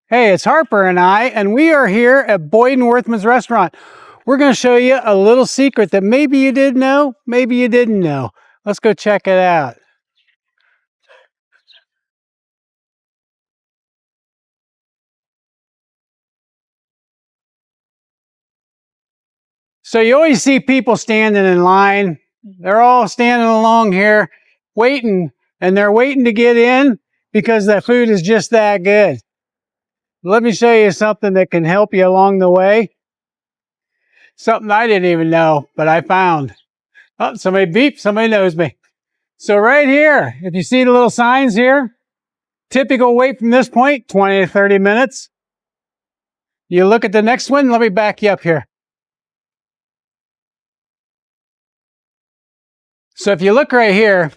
Hey, it's Harper and we are here at Boyd & Wurthmann's restaurant. We're going to show you a little secret that maybe you did know, maybe you didn't know. Let's go check it out. So you always see people standing in line. They're all standing along here waiting, and they're waiting to get in because the food is just that good. Let me show you something that can help you along the way. Something I didn't even know, but I found. Oh, somebody beeped, somebody knows me. So right here, if you see the little signs here, typical wait from this point, 20 to 30 minutes. You look at the next one, let me back you up here. So if you look right here,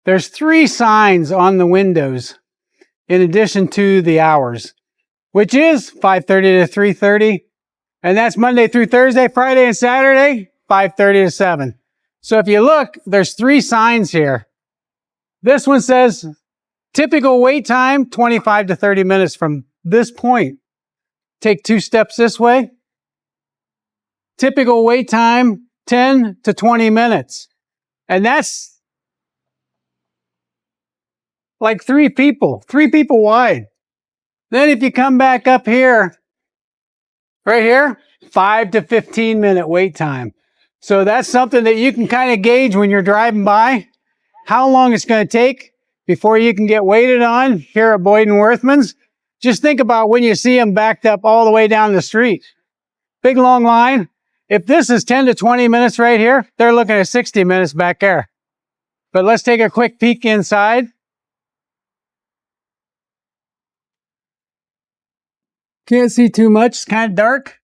there's 3 signs on the windows in addition to the hours, which is 5:30 to 3:30, and that's Monday through Thursday, Friday and Saturday, 5:30 to 7. So if you look, there's 3 signs here. This one says typical wait time, 25 to 30 minutes from this point. Take 2 steps this way. Typical wait time, 10 to 20 minutes. And that's like 3 people wide. Then if you come back up here, right here, 5 to 15 minute wait time. So that's something that you can kind of gauge when you're driving by, how long it's going to take before you can get waited on here at Boyd & Wurthmann's. Just think about when you see them backed up all the way down the street. Big long line. If this is 10 to 20 minutes right here, they're looking at 60 minutes back there. But let's take a quick peek inside. Can't see too much, it's kind of dark.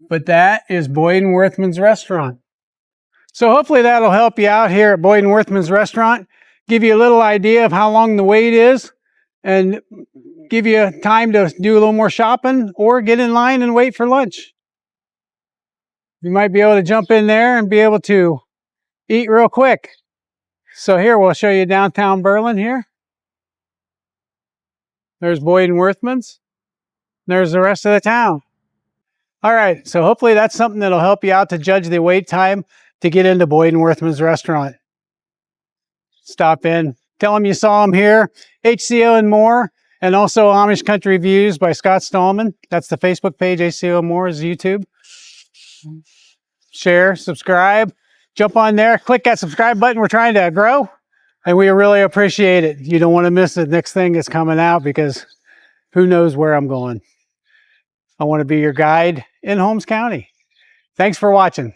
But that is Boyd & Wurthmann's restaurant. So hopefully that'll help you out here at Boyd & Wurthmann's restaurant, give you a little idea of how long the wait is, and give you time to do a little more shopping or get in line and wait for lunch. You might be able to jump in there and be able to eat real quick. So here, we'll show you downtown Berlin here. There's Boyd & Wurthmann's. There's the rest of the town. All right, so hopefully that's something that'll help you out to judge the wait time to get into Boyd & Wurthmann's restaurant. Stop in. Tell them you saw them here. HCOandMORE, and also Amish Country Views by Scott Stallman. That's the Facebook page. HCOandMORE is YouTube. Share, subscribe, jump on there, click that subscribe button. We're trying to grow, and we really appreciate it. You don't want to miss the next thing that's coming out because who knows where I'm going. I want to be your guide in Holmes County. Thanks for watching.